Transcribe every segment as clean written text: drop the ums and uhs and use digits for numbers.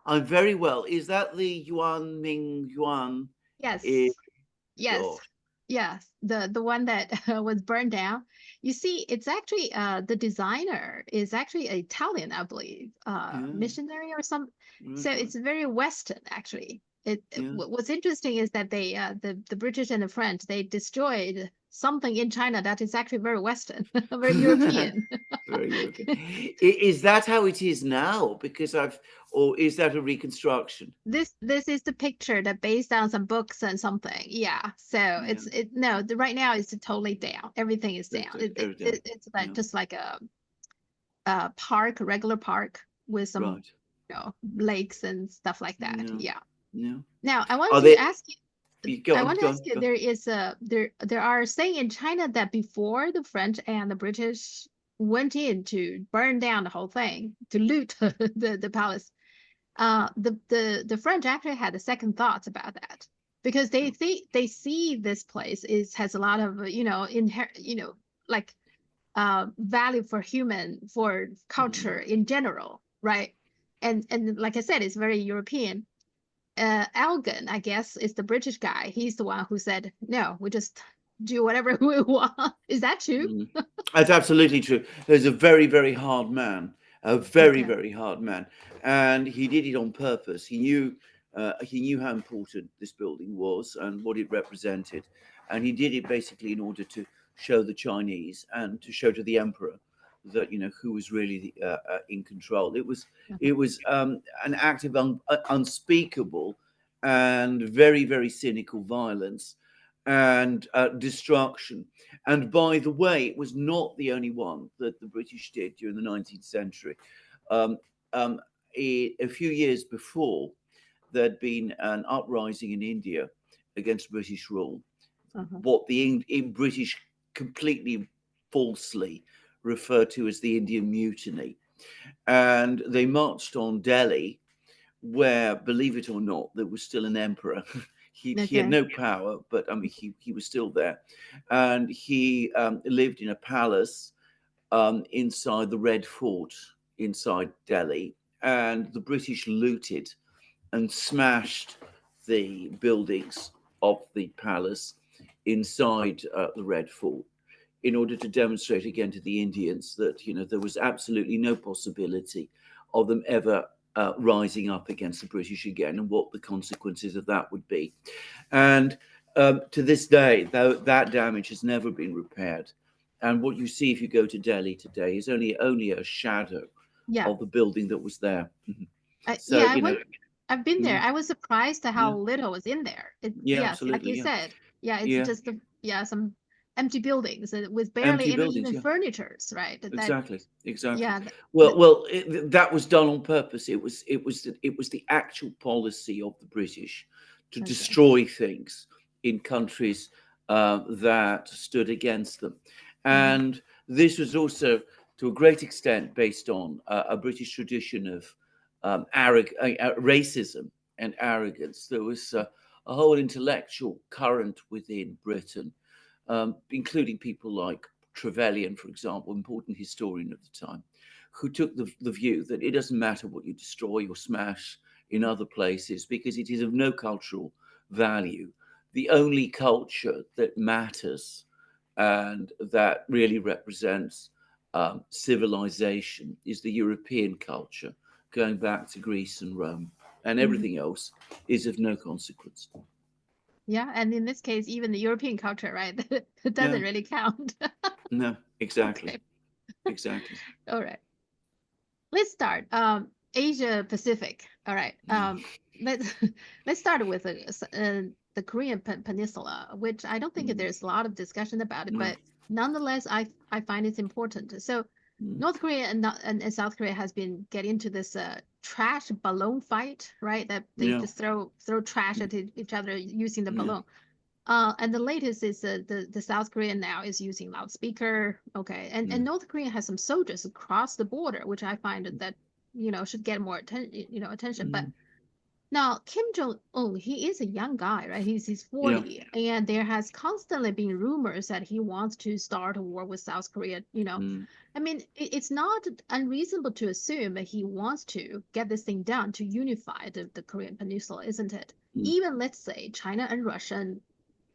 I'm very well. Is that the Yuan Ming Yuan? Eh, Yes. Yes. gosh. Yes, the one that was burned down. You see, it's actually the designer is actually Italian, I believe, Yeah, missionary or some. So that's right. it's very Western, actually. Yeah. What's interesting is that the British and the French, they destroyed something in China that is actually very Western, very European. Very European. Is that how it is now? Because or is that a reconstruction? This is the picture that based on some books and something. Yeah. So Yeah, it's no, right now it's totally down. Everything is down. everything. It's like Yeah, just like a park, a regular park with some, right. lakes and stuff like that. Yeah, Yeah. yeah. Now I Are want to they? ask you. You go I on, want to go ask on, you. go on. There are saying in China that before the French and the British went in to burn down the whole thing to loot the palace, the French actually had a second thoughts about that because Yeah. they see this place is has a lot of like value for human for Mm. culture in general, right? And like I said, it's very European. Elgin, I guess, is the British guy. He's the one who said, "No, we just do whatever we want." Is that true? Mm. That's absolutely true. There's a very, very hard man, a very, Okay. very hard man, and he did it on purpose. He knew how important this building was and what it represented, and he did it basically in order to show the Chinese and to show to the emperor that who was really in control. Uh-huh. It was an act of unspeakable and very, very cynical violence and destruction. And by the way, it was not the only one that the British did during the 19th century. Um, um, a few years before, there'd been an uprising in India against British rule, Uh-huh. what the British completely falsely referred to as the Indian Mutiny. And they marched on Delhi, where, believe it or not, there was still an emperor. He had Okay. no power, but I mean, he was still there, and he lived in a palace inside the Red Fort inside Delhi, and the British looted and smashed the buildings of the palace inside the Red Fort in order to demonstrate again to the Indians that there was absolutely no possibility of them ever rising up against the British again, and what the consequences of that would be. And to this day, though, that damage has never been repaired. And what you see if you go to Delhi today is only a shadow Yeah. of the building that was there. Mhm. So Yeah, I've been there. yeah, I was surprised at yeah, how little was in there. yeah, Yes, like absolutely, you yeah, said, yeah, it's yeah. just some empty buildings with barely Empty any buildings, even yeah. furnitures, right? Exactly, exactly. Yeah, That was done on purpose. It was the actual policy of the British to okay. destroy things in countries that stood against them, Hmm. and this was also to a great extent based on a British tradition of racism and arrogance. There was a whole intellectual current within Britain, including people like Trevelyan, for example, important historian of the time, who took the view that it doesn't matter what you destroy or smash in other places because it is of no cultural value. The only culture that matters and that really represents civilization is the European culture, going back to Greece and Rome, and Hmm. everything else is of no consequence. Yeah, and in this case, even the European culture, right? It Yeah, doesn't really count. no, exactly, Okay. exactly. All right. Let's start. Asia Pacific. All right. Yeah. Let's let's start with the Korean Peninsula, which I don't think Mm. there's a lot of discussion about it, No. but nonetheless, I find it's important. So, Mm. North Korea and South Korea has been getting into this trash balloon fight, right? That they Yeah. just throw trash Mm. at each other using the Yeah. balloon. And the latest is the South Korean now is using loudspeaker. Okay, and Mm. North Korea has some soldiers across the border, which I find that should get more attention. But Mm. Now, Kim Jong-un, he is a young guy, right? He's Yeah. 40, and there has constantly been rumors that he wants to start a war with South Korea. Mm, I mean, it's not unreasonable to assume that he wants to get this thing done to unify the Korean Peninsula, isn't it? mm. Even let's say China and Russia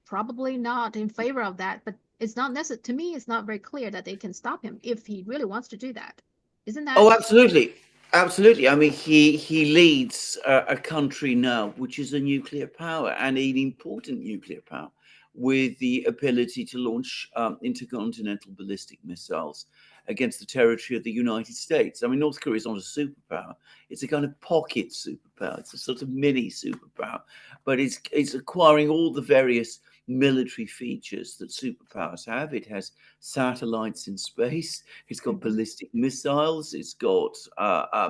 probably not in favor of that, but it's not necessary to me. It's not very clear that they can stop him if he really wants to do that. Isn't Oh, that? absolutely, absolutely. I mean, he leads a country now which is a nuclear power and an important nuclear power, with the ability to launch intercontinental ballistic missiles against the territory of the United States. I mean, North Korea is not a superpower; it's a kind of pocket superpower. It's a sort of mini superpower, but it's acquiring all the various military features that superpowers have. It has satellites in space. It's got Hmm. ballistic missiles. It's got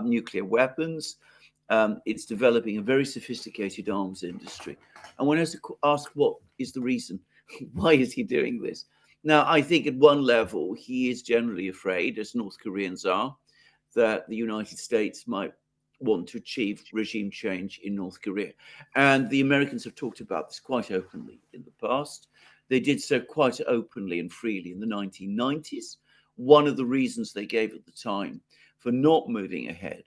nuclear weapons. It's developing a very sophisticated arms industry. And one has to ask, what is the reason? Why is he doing this? Now, I think at one level, he is generally afraid, as North Koreans are, that the United States might want to achieve regime change in North Korea. And the Americans have talked about this quite openly in the past. They did so quite openly and freely in the 1990s. One of the reasons they gave at the time for not moving ahead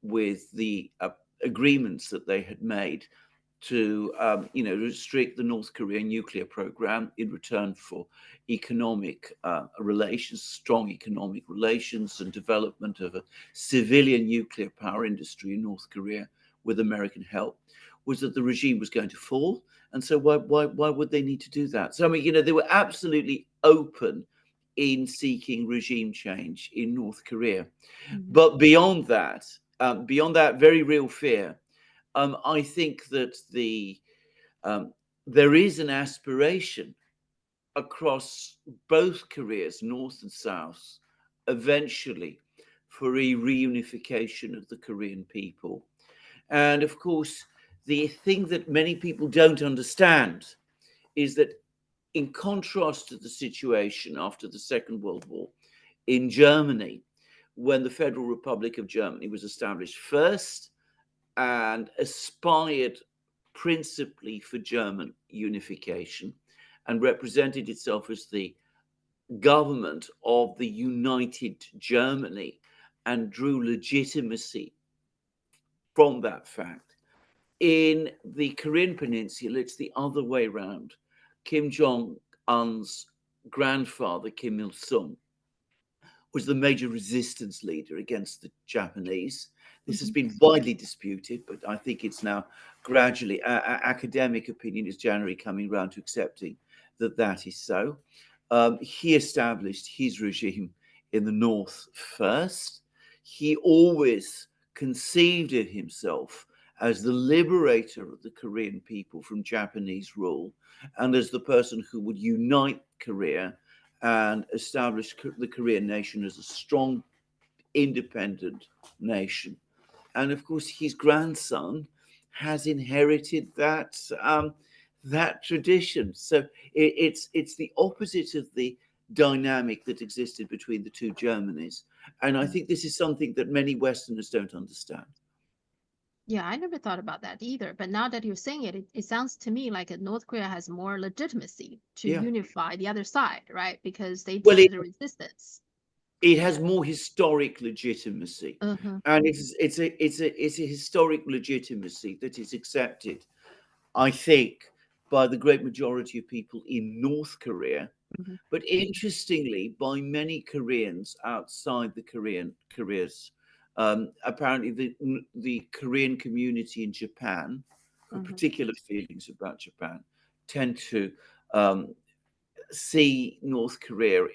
with the agreements that they had made to restrict the North Korean nuclear program in return for economic relations, strong economic relations, and development of a civilian nuclear power industry in North Korea with American help, was that the regime was going to fall. And so why would they need to do that? So I mean, they were absolutely open in seeking regime change in North Korea. Hmm. But beyond that very real fear, I think that um, there is an aspiration across both Koreas, North and South, eventually for a reunification of the Korean people. And of course, the thing that many people don't understand is that, in contrast to the situation after the Second World War in Germany, when the Federal Republic of Germany was established first and aspired principally for German unification and represented itself as the government of the united Germany and drew legitimacy from that fact. In the Korean Peninsula, it's the other way around. Kim Jong un's grandfather, Kim Il sung, was the major resistance leader against the Japanese. This has Hmm. been widely disputed, but I think it's now gradually, academic opinion is generally coming around to accepting that that is so. He established his regime in the north first. He always conceived of himself as the liberator of the Korean people from Japanese rule and as the person who would unite Korea and establish the Korean nation as a strong, independent nation. And of course, his grandson has inherited that tradition. So it's the opposite of the dynamic that existed between the two Germanys. And I think this is something that many Westerners don't understand. Yeah, I never thought about that either. But now that you're saying it, it sounds to me like North Korea has more legitimacy to Yeah. unify the other side, right? Because they Well, did the resistance. it has Yeah. more historic legitimacy, Uh-huh. and it's a historic legitimacy that is accepted, I think, by the great majority of people in North Korea, Hmm. but interestingly, by many Koreans outside the Koreas. Apparently, the Korean community in Japan, who have Hmm. particular feelings about Japan, tend to um, see North Korea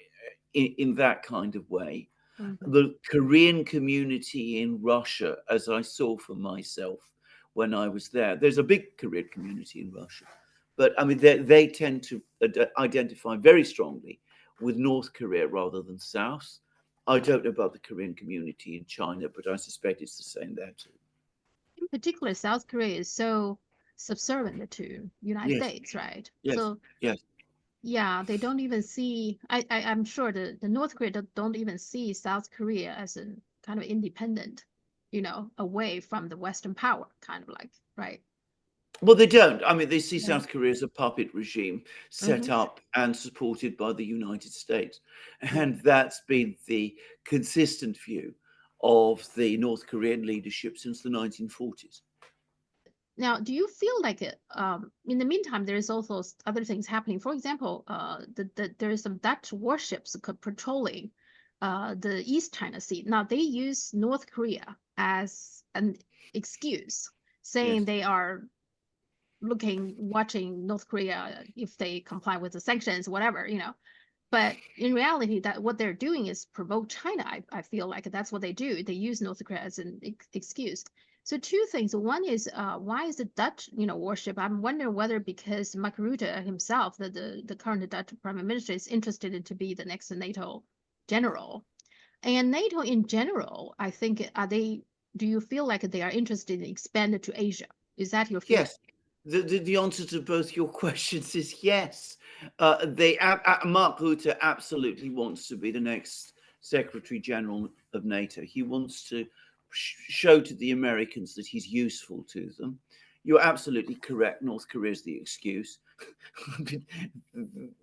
in that kind of way. Hmm. The Korean community in Russia, as I saw for myself when I was there, there's a big Korean community in Russia, but I mean, they tend to identify very strongly with North Korea rather than South. I don't know about the Korean community in China, but I suspect it's the same there too. In particular, South Korea is so subservient to United Yes, States, right? yes, So yes. yeah, they don't even see. I'm sure the North Korea don't even see South Korea as a kind of independent. away from the Western power, kind of like, right? Well, they don't. I mean, they see Yeah. South Korea as a puppet regime set Hmm. up and supported by the United States. Yeah. And that's been the consistent view of the North Korean leadership since the 1940s. Now, do you feel like in the meantime, there's also other things happening? For example, there is some Dutch warships patrolling the East China Sea. Now, they use North Korea as an excuse, saying Yes. they are watching North Korea if they comply with the sanctions, whatever. But in reality, that what they're doing is provoke China. I feel like that's what they do. They use North Korea as an excuse. So two things. One is why is the Dutch, warship? I'm wondering whether because Mark Rutte himself, the current Dutch prime minister, is interested in to be the next NATO general. And NATO in general, I think, are they? Do you feel like they are interested in expand to Asia? Is that your feeling? Yes. The answer to both your questions is yes. Mark Rutte absolutely wants to be the next Secretary General of NATO. He wants to show to the Americans that he's useful to them. You're absolutely correct. North Korea is the excuse.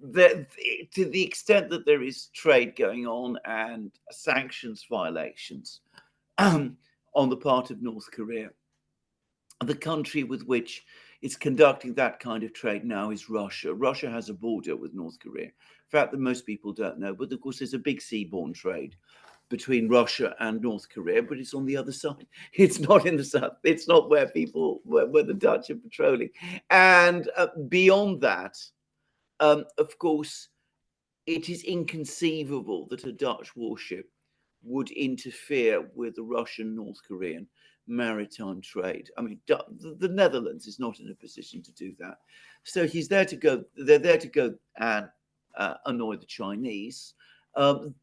the, to the extent that there is trade going on and sanctions violations on the part of North Korea, the country with which is conducting that kind of trade now is Russia. Russia has a border with North Korea. In fact, that most people don't know, but of course, there's a big seaborne trade between Russia and North Korea, but it's on the other side. It's not in the south. It's not where the Dutch are patrolling. And beyond that, of course, it is inconceivable that a Dutch warship would interfere with the Russian North Korean maritime trade. I mean, the Netherlands is not in a position to do that. So he's there to go. They're there to go and annoy the Chinese.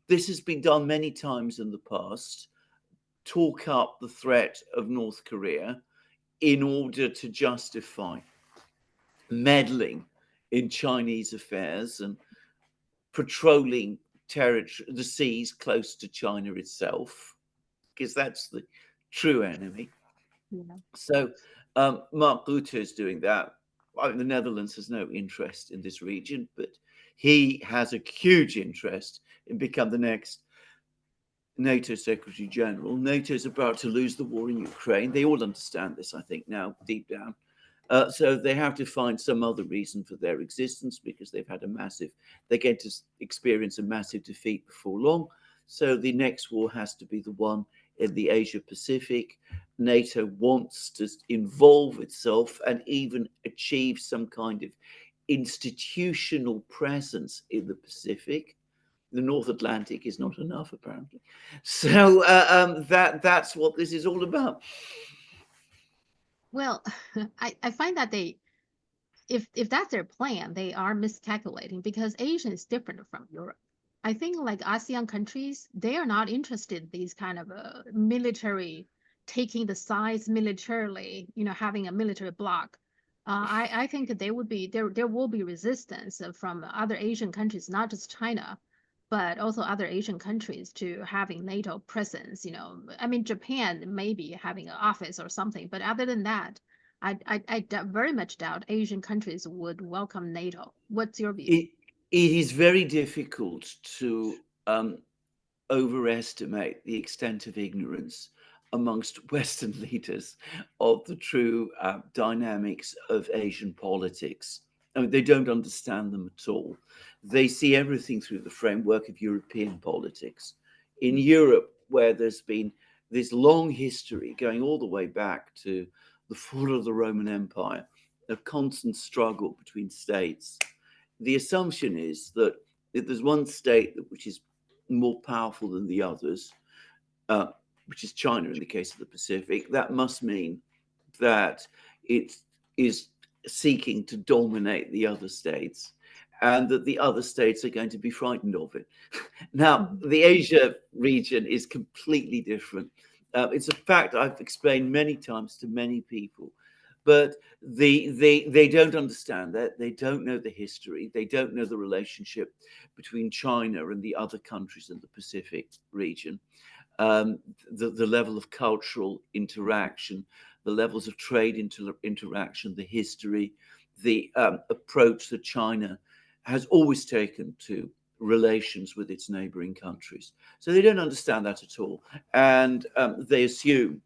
This has been done many times in the past. Talk up the threat of North Korea in order to justify meddling in Chinese affairs and patrolling territory, the seas close to China itself, because that's the true enemy. Yeah. So Mark Rutte is doing that. I mean, the Netherlands has no interest in this region, but he has a huge interest in become the next NATO Secretary General. NATO is about to lose the war in Ukraine. They all understand this, I think, now deep down. So they have to find some other reason for their existence because they're going to experience a massive defeat before long. So the next war has to be the one in the Asia Pacific. NATO wants to involve itself and even achieve some kind of institutional presence in the Pacific. The North Atlantic is not enough, apparently. So that's what this is all about. Well, I find that if that's their plan, they are miscalculating because Asia is different from Europe. I think like ASEAN countries, they are not interested in these kind of military taking the sides militarily, having a military bloc. I think that there will be resistance from other Asian countries, not just China, but also other Asian countries to having NATO presence. I mean, Japan maybe having an office or something, but other than that, I very much doubt Asian countries would welcome NATO. What's your view? It, it is very difficult to overestimate the extent of ignorance amongst Western leaders of the true dynamics of Asian politics. I mean, they don't understand them at all. They see everything through the framework of European politics. In Europe, where there's been this long history going all the way back to the fall of the Roman Empire, a constant struggle between states, the assumption is that if there's one state which is more powerful than the others, uh, which is China in the case of the Pacific, that must mean that it is seeking to dominate the other states and that the other states are going to be frightened of it. Now, Mhm. the Asia region is completely different. It's a fact I've explained many times to many people, but they don't understand that. They don't know the history. They don't know the relationship between China and the other countries in the Pacific region. um, the level of cultural interaction, the levels of trade interaction, the history, the approach that China has always taken to relations with its neighboring countries. So they don't understand that at all. And they assume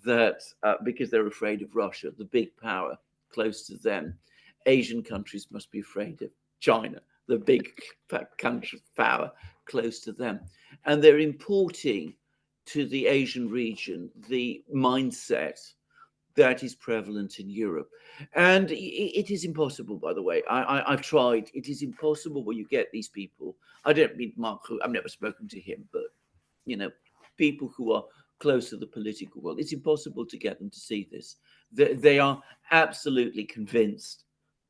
that because they're afraid of Russia, the big power close to them, Asian countries must be afraid of China, the big country power close to them. And they're importing to the Asian region the mindset that is prevalent in Europe. And it is impossible, by the way. I've tried. It is impossible when you get these people. I don't mean Mark, I've never spoken to him, but you know, people who are close to the political world, it's impossible to get them to see this. They are absolutely convinced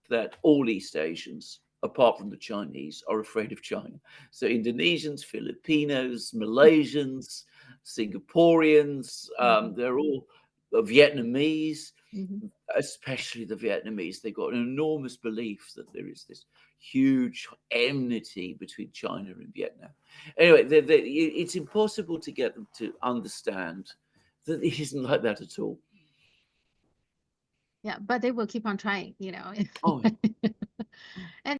that all East Asians, apart from the Chinese, are afraid of China. So Indonesians, Filipinos, Malaysians, Singaporeans, Mhm. they're all Vietnamese, Mhm. especially the Vietnamese. They've got an enormous belief that there is this huge enmity between China and Vietnam. Anyway, it's impossible to get them to understand that it isn't like that at all. Yeah, but they will keep on trying, you know. Oh, yeah.